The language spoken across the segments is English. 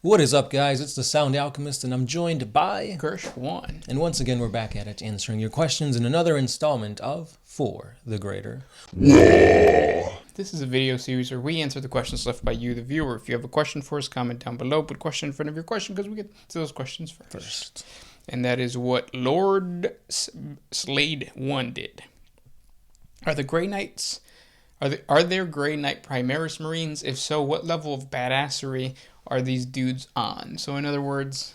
What is up, guys? It's the Sound Alchemist, and I'm joined by Gersh1. And once again, we're back at it, answering your questions in another installment of For the Greater. This is a video series where we answer the questions left by you, the viewer. If you have a question for us, comment down below. Put question in front of your question because we get to those questions first. And that is what Lord Slade 1 did. Are the Grey Knights... Are there Grey Knight Primaris Marines? If so, what level of badassery are these dudes on? So in other words,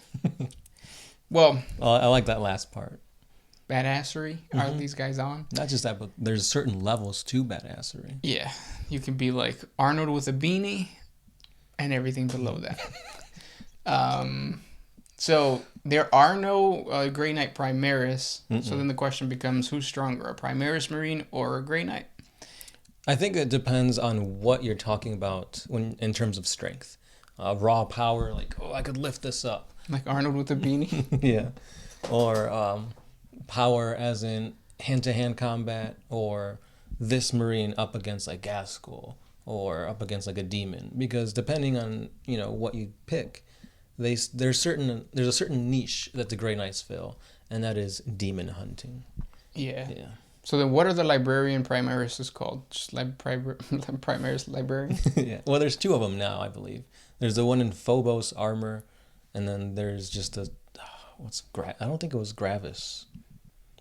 well, I like that last part. Badassery are these guys on? Not just that, but there's certain levels to badassery. Yeah, you can be like Arnold with a beanie and everything below that. So there are no Grey Knight Primaris. So then the question becomes, who's stronger, a Primaris Marine or a Grey Knight? I think it depends on what you're talking about in terms of strength. Raw power, like, I could lift this up. Like Arnold with a beanie? Yeah. Or power as in hand-to-hand combat, or this Marine up against like Gaskell, or up against like a demon. Because depending on, what you pick, there's a certain niche that the Grey Knights fill, and that is demon hunting. Yeah. Yeah. So then what are the Librarian Primaris called? Just Primaris Librarian? Yeah. Well, there's two of them now, I believe. There's the one in Phobos armor, and then there's just I don't think it was Gravis.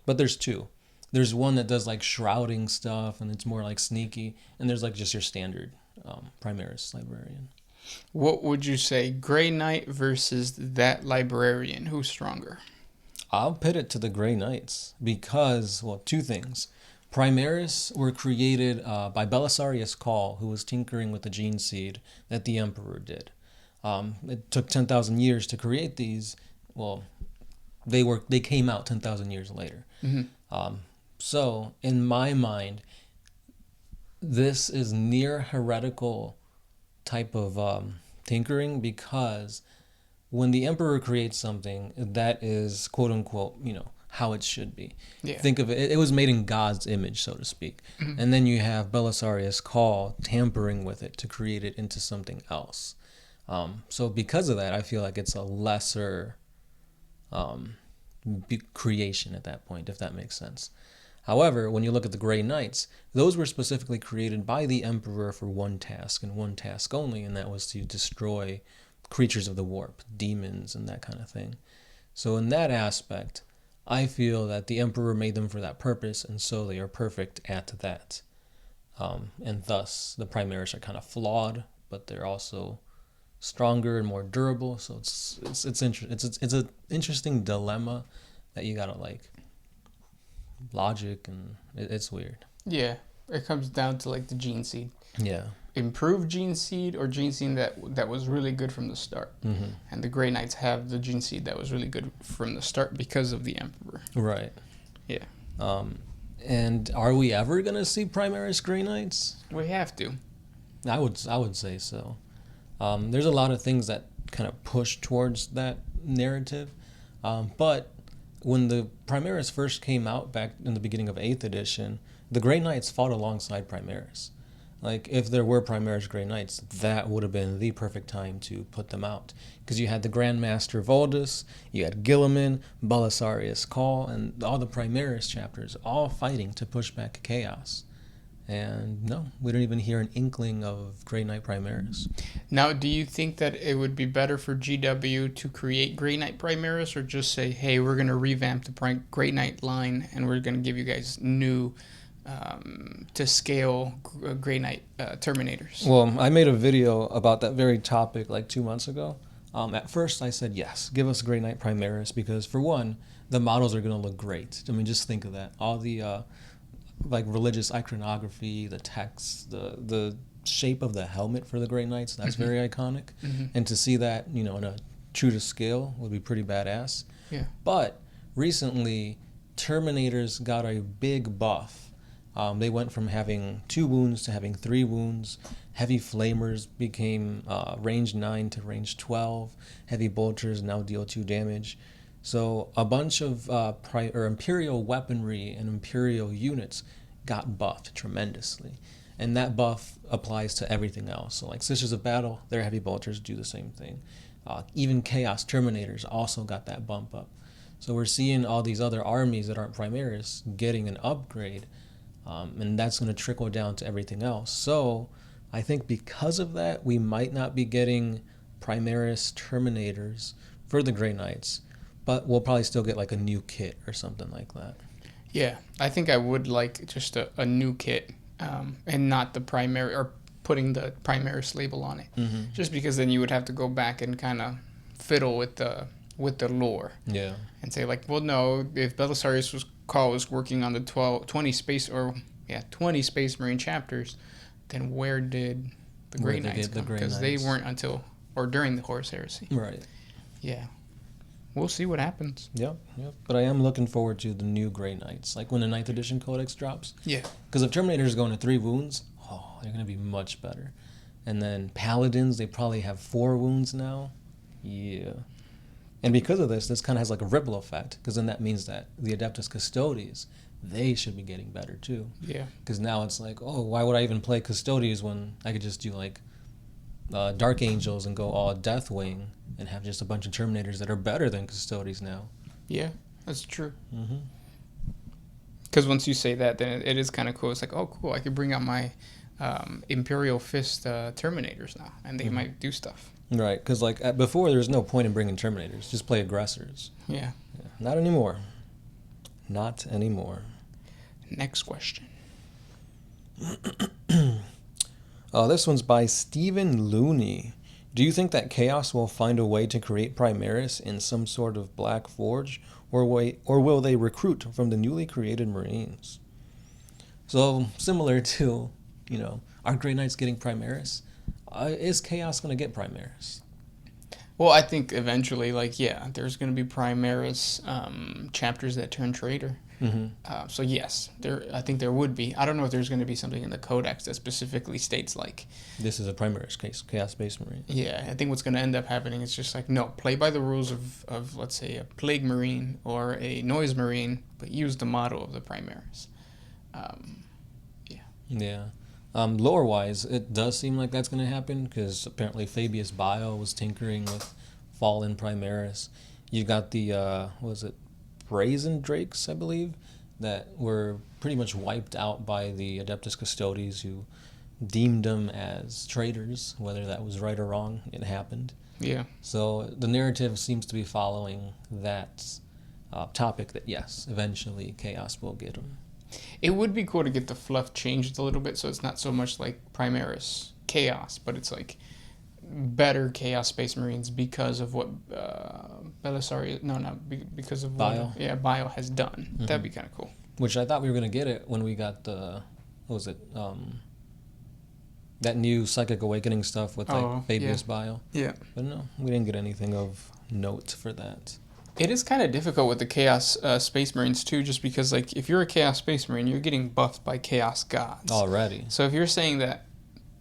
But there's two. There's one that does like shrouding stuff, and it's more like sneaky, and there's like just your standard Primaris Librarian. What would you say, Grey Knight versus that Librarian? Who's stronger? I'll pit it to the Grey Knights because, well, two things. Primaris were created by Belisarius Cawl, who was tinkering with the gene seed that the Emperor did. It took 10,000 years to create these. Well, they came out 10,000 years later. So, in my mind, this is near heretical type of tinkering, because when the Emperor creates something, that is, quote unquote, how it should be. Yeah. Think of it, it was made in God's image, so to speak. And then you have Belisarius Cawl tampering with it to create it into something else. So because of that, I feel like it's a lesser creation at that point, if that makes sense. However, when you look at the Grey Knights, those were specifically created by the Emperor for one task and one task only, and that was to destroy creatures of the warp, demons, and that kind of thing. So in that aspect, I feel that the Emperor made them for that purpose, and so they are perfect at that. And thus, the Primaris are kind of flawed, but they're also stronger and more durable. So it's an interesting dilemma that you gotta like logic, and it's weird. Yeah, it comes down to like the gene seed. Yeah. Improved gene seed or gene seed that was really good from the start. And the Grey Knights have the gene seed that was really good from the start because of the Emperor. Right. Yeah. And are we ever gonna see Primaris Grey Knights? We have to. I would say so. There's a lot of things that kind of push towards that narrative, but when the Primaris first came out back in the beginning of 8th edition, the Grey Knights fought alongside Primaris. Like, if there were Primaris Grey Knights, that would have been the perfect time to put them out. Because you had the Grandmaster Voldus, you had Guilliman, Belisarius Cawl, and all the Primaris chapters all fighting to push back chaos. And no, we don't even hear an inkling of Grey Knight Primaris. Now, do you think that it would be better for GW to create Grey Knight Primaris, or just say, hey, we're going to revamp the Grey Knight line, and we're going to give you guys new to scale Grey Knight Terminators? Well, I made a video about that very topic like 2 months ago. At first I said, yes, give us Grey Knight Primaris, because for one, the models are going to look great. I mean, just think of that. All the like religious iconography, the text, the shape of the helmet for the Grey Knights, that's very iconic. And to see that, in a true to scale would be pretty badass. Yeah. But recently, Terminators got a big buff. They went from having 2 wounds to having 3 wounds. Heavy Flamers became range 9 to range 12. Heavy Bolters now deal 2 damage. So a bunch of Imperial weaponry and Imperial units got buffed tremendously. And that buff applies to everything else. So like Sisters of Battle, their Heavy Bolters do the same thing. Even Chaos Terminators also got that bump up. So we're seeing all these other armies that aren't Primaris getting an upgrade, and that's going to trickle down to everything else. So I think because of that, we might not be getting Primaris Terminators for the Grey Knights, but we'll probably still get like a new kit or something like that. Yeah, I think I would like just a new kit, and not the primary, or putting the Primaris label on it. Mm-hmm. Just because then you would have to go back and kind of fiddle with the lore. Yeah. And say like, well, no, if Belisarius was working on the 20 Space Marine chapters, then where did the Grey Knights come? Because they weren't until or during the Horus Heresy. Right. Yeah. We'll see what happens. Yep. But I am looking forward to the new Grey Knights, like when the 9th edition Codex drops. Yeah. Because if Terminators go into 3 wounds, they're going to be much better. And then Paladins, they probably have 4 wounds now. Yeah. And because of this kind of has like a ripple effect, because then that means that the Adeptus Custodes, they should be getting better too. Yeah. Because now it's like, why would I even play Custodes when I could just do like Dark Angels and go all Deathwing and have just a bunch of Terminators that are better than Custodes now. Yeah, that's true. Mm-hmm. Because once you say that, then it is kind of cool. It's like, oh, cool, I could bring out my Imperial Fist Terminators now, and they might do stuff. Right, because like before, there was no point in bringing Terminators. Just play Aggressors. Yeah. Not anymore. Not anymore. Next question. This one's by Stephen Looney. Do you think that Chaos will find a way to create Primaris in some sort of Black Forge, or will they recruit from the newly created Marines? So similar to, are Grey Knights getting Primaris? Is Chaos going to get Primaris? Well, I think eventually, there's going to be Primaris chapters that turn traitor. Mm-hmm. So yes, I think there would be. I don't know if there's going to be something in the Codex that specifically states like, this is a Primaris case, Chaos Space Marine. Yeah, I think what's going to end up happening is just like, no, play by the rules of let's say a Plague Marine or a Noise Marine, but use the model of the Primaris. Yeah. Lore-wise, it does seem like that's going to happen, because apparently Fabius Bio was tinkering with Fallen Primaris. You got the, Brazen Drakes, I believe, that were pretty much wiped out by the Adeptus Custodes, who deemed them as traitors. Whether that was right or wrong, it happened. Yeah. So the narrative seems to be following that topic that, yes, eventually Chaos will get them. It would be cool to get the fluff changed a little bit, so it's not so much like Primaris Chaos, but it's like better Chaos Space Marines because of what because of Bio. What Bio has done. Mm-hmm. That'd be kind of cool. Which I thought we were going to get it when we got the, that new Psychic Awakening stuff with Fabius Bio. Yeah. But no, we didn't get anything of note for that. It is kind of difficult with the Chaos Space Marines too, just because like if you're a Chaos Space Marine, you're getting buffed by Chaos Gods already. So if you're saying that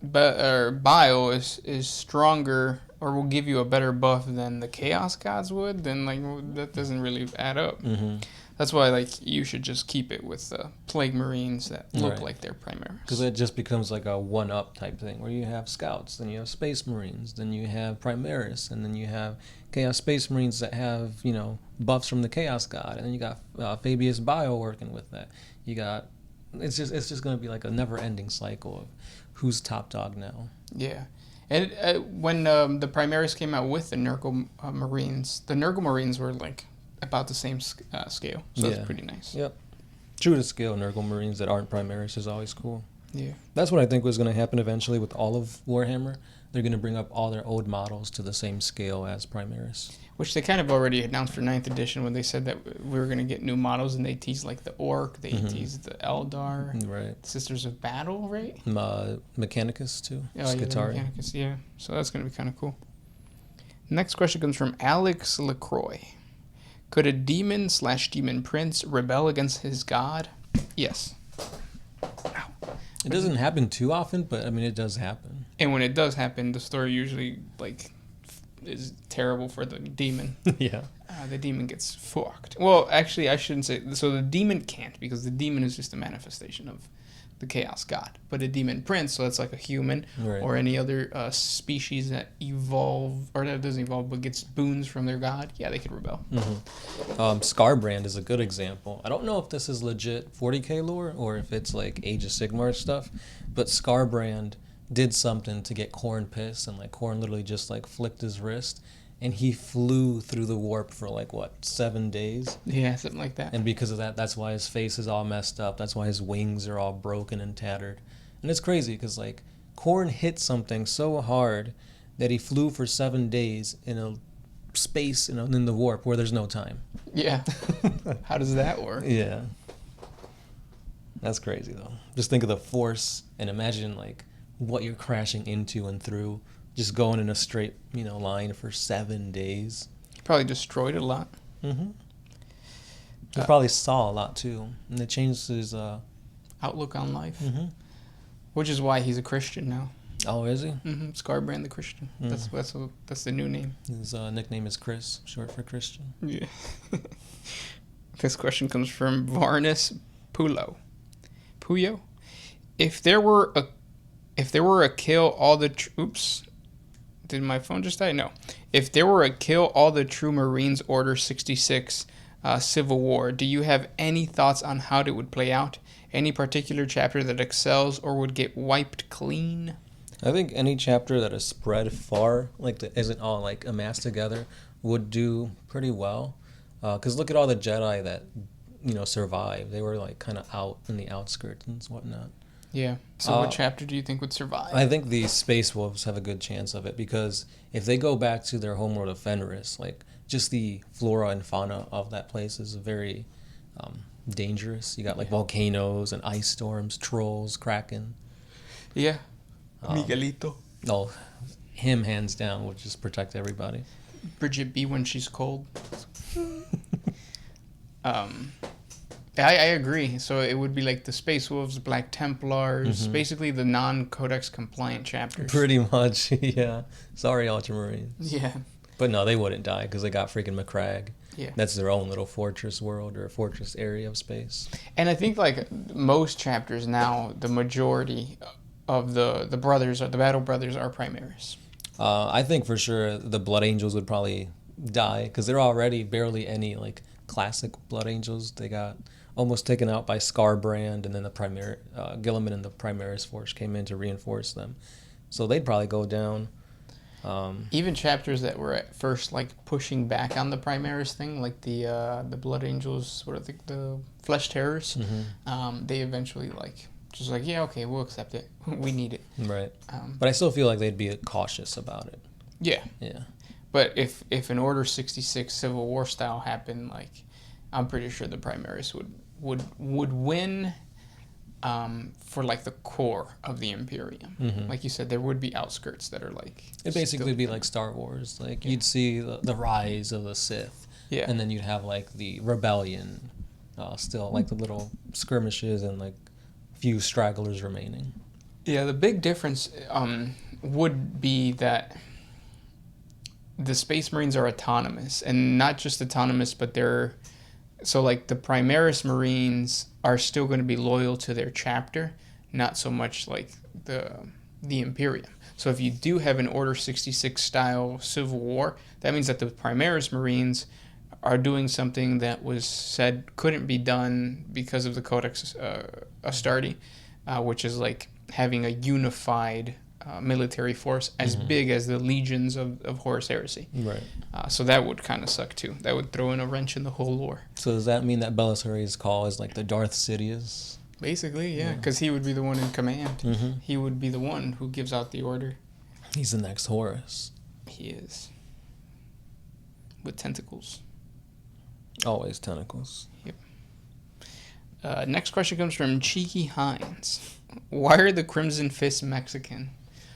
Bio is stronger or will give you a better buff than the Chaos Gods would, then that doesn't really add up. Mm-hmm. That's why you should just keep it with the Plague Marines that look like they're Primaris. Because it just becomes like a one-up type thing, where you have Scouts, then you have Space Marines, then you have Primaris, and then you have Chaos Space Marines that have, buffs from the Chaos God, and then you got Fabius Bio working with that. You got, it's just going to be like a never-ending cycle of who's top dog now. Yeah. And when the Primaris came out with the Nurgle Marines, the Nurgle Marines were like about the same scale, so that's pretty nice. Yep. True to scale Nurgle Marines that aren't Primaris is always cool. Yeah. That's what I think was going to happen eventually with all of Warhammer. They're going to bring up all their old models to the same scale as Primaris. Which they kind of already announced for 9th edition when they said that we were going to get new models, and they teased like the Orc, they teased the Eldar, right? Sisters of Battle, right? Mechanicus too. Oh, Skitarii. Yeah, Mechanicus, yeah. So that's going to be kind of cool. Next question comes from Alex LaCroix. Could a demon/demon prince rebel against his god? Yes. Ow. It doesn't happen too often, but I mean it does happen. And when it does happen, the story usually is terrible for the demon. Yeah. The demon gets fucked. Well, actually, I shouldn't say. So the demon can't, because the demon is just a manifestation of the chaos god. But a demon prince, so that's like a human Right. or any other species that evolve, or that doesn't evolve, but gets boons from their god, yeah, they could rebel. Scarbrand is a good example. I don't know if this is legit 40K lore or if it's like Age of Sigmar stuff, but Scarbrand did something to get Khorne pissed, and like Khorne literally just like flicked his wrist, and he flew through the warp for like what, 7 days. Yeah, something like that. And because of that, that's why his face is all messed up. That's why his wings are all broken and tattered. And it's crazy because like Khorne hit something so hard that he flew for 7 days in a space in the warp where there's no time. Yeah. How does that work? Yeah. That's crazy though. Just think of the force and imagine like what you're crashing into and through, just going in a straight, line for 7 days. He probably destroyed it a lot. Mm-hmm. He probably saw a lot too, and it changed his outlook on life. Mm-hmm. Which is why he's a Christian now. Oh, is he? Mm-hmm. Scarbrand the Christian. Mm. That's the new name. His nickname is Chris, short for Christian. Yeah. This question comes from Varnus Puyo. If there were a kill all the oops, did my phone just die? No. If there were a kill all the true Marines Order 66 Civil War, do you have any thoughts on how it would play out? Any particular chapter that excels or would get wiped clean? I think any chapter that is spread far, like that isn't all like amassed together, would do pretty well. Because look at all the Jedi that survived. They were like kind of out in the outskirts and whatnot. Yeah. So what chapter do you think would survive? I think the Space Wolves have a good chance of it, because if they go back to their homeworld of Fenris, like just the flora and fauna of that place is very dangerous. You got like volcanoes and ice storms, trolls, kraken. Yeah. Miguelito. No, him hands down would just protect everybody. Bridget B when she's cold. I agree. So it would be like the Space Wolves, Black Templars, basically the non-Codex compliant chapters. Pretty much, yeah. Sorry, Ultramarines. Yeah. But no, they wouldn't die because they got freaking McCrag. Yeah. That's their own little fortress world or fortress area of space. And I think like most chapters now, the majority of the brothers, or the Battle Brothers, are Primaris. I think for sure the Blood Angels would probably die because they're already barely any like classic Blood Angels. They got almost taken out by Scarbrand, and then the Gilliman and the Primaris force came in to reinforce them. So they'd probably go down. Even chapters that were at first like pushing back on the Primaris thing, like the Blood Angels, the Flesh Terrors, they eventually yeah, okay, we'll accept it. We need it. Right. But I still feel like they'd be cautious about it. Yeah. Yeah. But if an Order 66 Civil War style happened, like I'm pretty sure the Primaris would win for like the core of the Imperium. Like you said, there would be outskirts that are like... It'd basically be like Star Wars. Like you'd see the rise of the Sith. Yeah. And then you'd have like the rebellion, still like the little skirmishes and like few stragglers remaining. Yeah, the big difference would be that the Space Marines are autonomous, and not just autonomous, but they're... So, like, the Primaris Marines are still going to be loyal to their chapter, not so much like the Imperium. So if you do have an Order 66 style Civil War, that means that the Primaris Marines are doing something that was said couldn't be done because of the Codex Astartes, which is like having a unified military force as big as the legions of Horus Heresy. Right. So that would kind of suck too. That would throw in a wrench in the whole lore. So does that mean that Belisarius' call is like the Darth Sidious? Basically, yeah, because he would be the one in command. He would be the one who gives out the order. He's the next Horus. He is. With tentacles. Always tentacles. Yep. Next question comes from Cheeky Hines. Why are the Crimson Fists Mexican?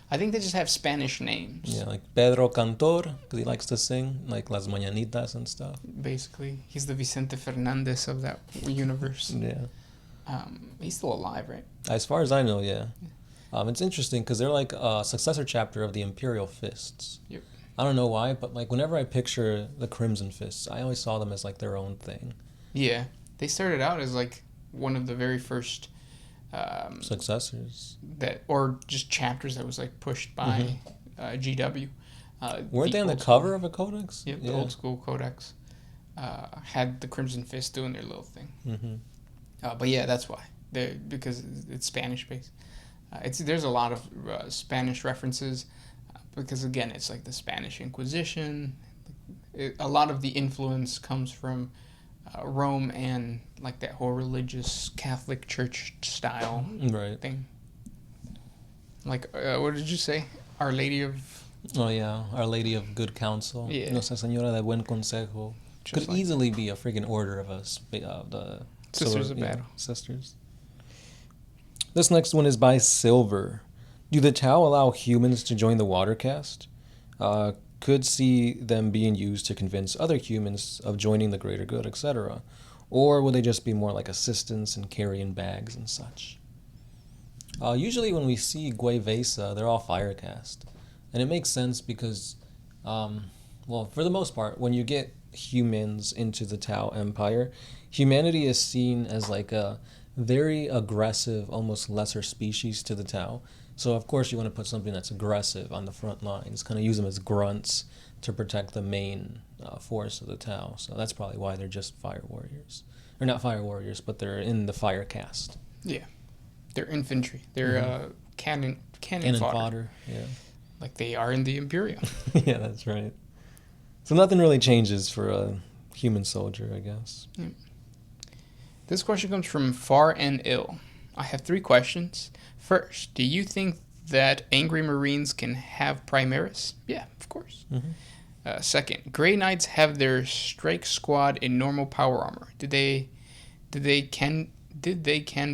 I think they just have Spanish names. Yeah, like Pedro Cantor, because he likes to sing, like Las Mañanitas and stuff. Basically. He's the Vicente Fernandez of that universe. Yeah. He's still alive, right? As far as I know, yeah. It's interesting because they're like a successor chapter of the Imperial Fists. Yep. I don't know why, but like whenever I picture the Crimson Fists, I always saw them as like their own thing. Yeah. They started out as like one of the very first Successors. Or just chapters that was like pushed by GW. Weren't they on the cover of a codex? Yep, the old school codex had the Crimson Fist doing their little thing. But yeah, that's why. Because it's Spanish based. There's a lot of Spanish references because again, it's like the Spanish Inquisition. A lot of the influence comes from Rome and like that whole religious Catholic Church style thing. Like, what did you say? Our Lady of... Oh, yeah. Our Lady of Good Counsel. Yeah. Nuestra Señora de Buen Consejo. Could like easily be a freaking order of us. The Sisters of Battle. Sisters. This next one is by Silver. Do the Tau allow humans to join the Watercast? Could see them being used to convince other humans of joining the greater good, etc. Or will they just be more like assistants and carrying bags and such? Usually when we see Guevesa, they're all Firecast. And it makes sense because, well, for the most part, when you get humans into the Tau Empire, humanity is seen as like a very aggressive, almost lesser species to the Tau. So, of course, you want to put something that's aggressive on the front lines, kind of use them as grunts to protect the main force of the Tau. So that's probably why they're just fire warriors. Or not fire warriors, but they're in the fire cast. Yeah. They're infantry. They're cannon fodder. Yeah. Like they are in the Imperium. Yeah, that's right. So nothing really changes for a human soldier, I guess. Yeah. This question comes from Far and Ill. I have 3 questions. First, do you think that Angry Marines can have Primaris? Yeah, of course. Second, Grey Knights have their strike squad in normal power armor. Did they can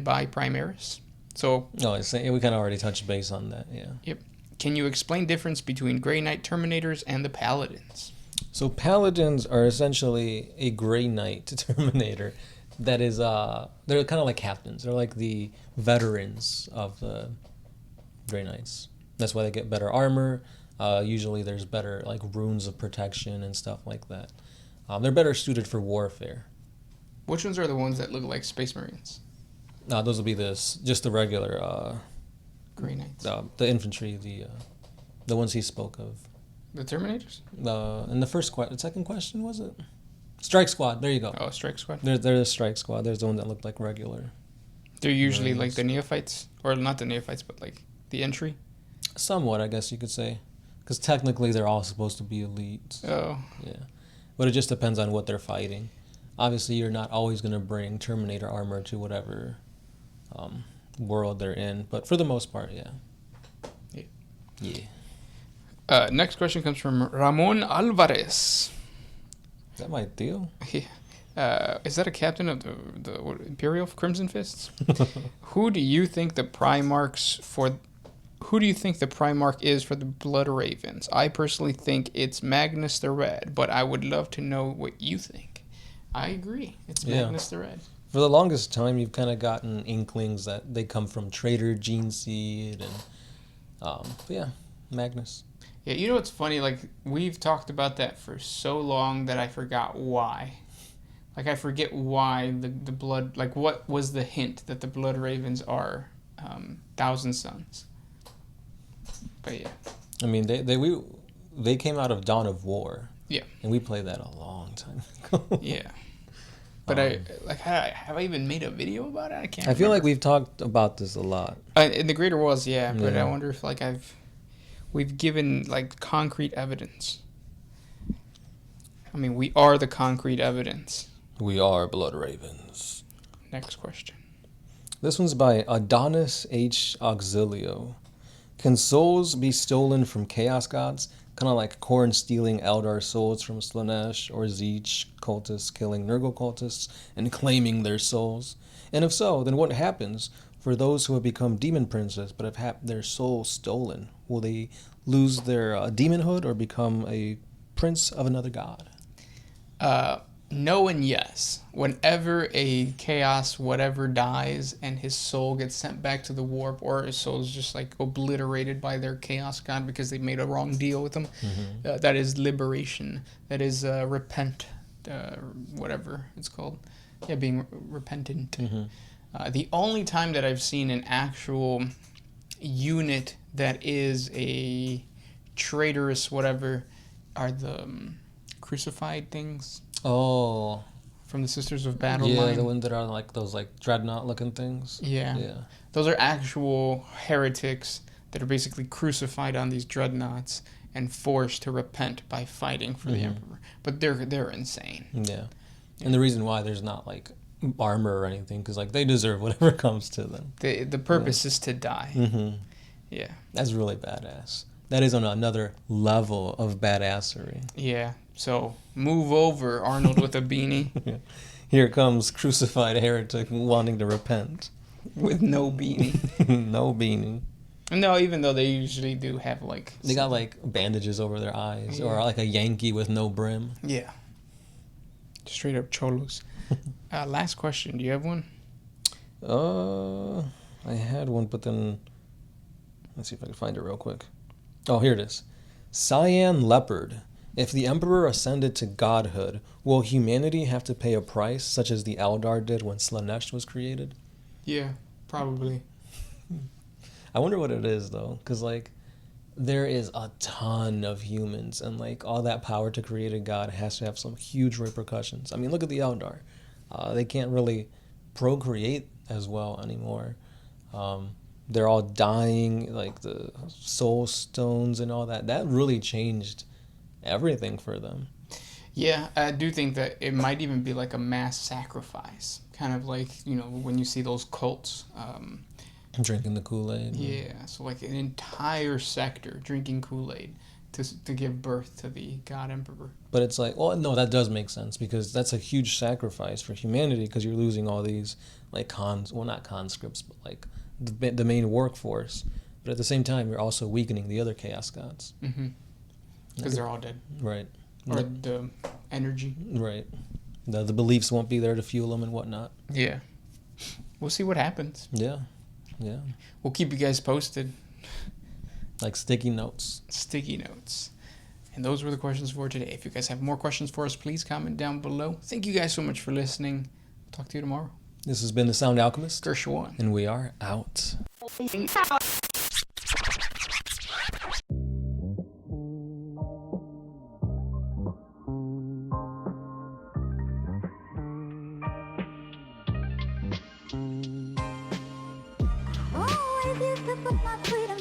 buy Primaris? So we kind of already touched base on that. Yeah. Yep. Can you explain difference between Grey Knight Terminators and the Paladins? So Paladins are essentially a Grey Knight Terminator. That is, they're kind of like captains. They're like the veterans of the Grey Knights. That's why they get better armor. Usually there's better like runes of protection and stuff like that. They're better suited for warfare. Which ones are the ones that look like Space Marines? Those will be just the regular Grey Knights. The infantry, the ones he spoke of. The Terminators? And the second question, was it? Strike Squad, there you go. Oh, Strike Squad. They're the Strike Squad. There's the one that look like regular. They're usually like the neophytes, or not the neophytes, but like the entry? Somewhat, I guess you could say. Because technically they're all supposed to be elite. Oh. Yeah. But it just depends on what they're fighting. Obviously, you're not always going to bring Terminator armor to whatever world they're in. But for the most part, yeah. Yeah. Next question comes from Ramon Alvarez. Is that my deal? Yeah. Is that a captain of the Imperial Crimson Fists? Who do you think the Primarch is for the Blood Ravens? I personally think it's Magnus the Red, but I would love to know what you think. I agree. It's Magnus the Red. For the longest time, you've kind of gotten inklings that they come from Traitor Gene Seed, and yeah, Magnus. Yeah, you know what's funny? Like, we've talked about that for so long that I forgot why. Like, I forget why the blood... Like, what was the hint that the Blood Ravens are Thousand Sons? But, yeah. I mean, they came out of Dawn of War. Yeah. And we played that a long time ago. Yeah. But have I even made a video about it? I can't remember. feel like we've talked about this a lot. In the Greater Worlds, yeah. But I wonder if, like, we've given, like, concrete evidence. I mean, we are the concrete evidence. We are Blood Ravens. Next question. This one's by Adonis H. Auxilio. Can souls be stolen from Chaos Gods? Kind of like Korn stealing Eldar souls from Slaanesh, or Zeech cultists killing Nurgle cultists and claiming their souls. And if so, then what happens for those who have become demon princes but have had their souls stolen? Will they lose their demonhood or become a prince of another god? No and yes. Whenever a chaos whatever dies and his soul gets sent back to the warp, or his soul is just like obliterated by their chaos god because they made a wrong deal with him, that is liberation. That is whatever it's called. Yeah, being repentant. The only time that I've seen an actual unit that is a traitorous whatever are the crucified things. Oh. From the Sisters of Battle Yeah, line. the ones that are like those like dreadnought looking things. Yeah. Yeah. Those are actual heretics that are basically crucified on these dreadnoughts and forced to repent by fighting for the Emperor. But they're insane. Yeah. And the reason why there's not like armor or anything, because like they deserve whatever comes to them. The purpose is to die. Mm-hmm. Yeah. That's really badass. That is on another level of badassery. Yeah. So move over, Arnold with a beanie. Here comes crucified heretic wanting to repent. With no beanie. No beanie. No, even though they usually do have like... They got like bandages over their eyes, or like a Yankee with no brim. Yeah. Straight up cholos. Last question. Do you have one? I had one, but then... Let's see if I can find it real quick. Oh, here it is. Cyan Leopard. If the Emperor ascended to godhood, will humanity have to pay a price, such as the Eldar did when Slanesh was created? Yeah, probably. I wonder what it is, though, because, like, there is a ton of humans, and, like, all that power to create a god has to have some huge repercussions. I mean, look at the Eldar. They can't really procreate as well anymore. They're all dying, like, the soul stones and all that. That really changed everything for them. Yeah, I do think that it might even be like a mass sacrifice. Kind of like, you know, when you see those cults. Drinking the Kool-Aid. Yeah, so like an entire sector drinking Kool-Aid to give birth to the God Emperor. But it's like, well, no, that does make sense, because that's a huge sacrifice for humanity, because you're losing all these, like, not conscripts, but, like, the main workforce. But at the same time, you're also weakening the other Chaos Gods. Mm-hmm. Because they're all dead. Right. Or the energy. Right. The beliefs won't be there to fuel them and whatnot. Yeah. We'll see what happens. Yeah. Yeah. We'll keep you guys posted. Like sticky notes. Sticky notes. And those were the questions for today. If you guys have more questions for us, please comment down below. Thank you guys so much for listening. Talk to you tomorrow. This has been The Sound Alchemist. Gershwan. And we are out. Oh, if you took my freedom.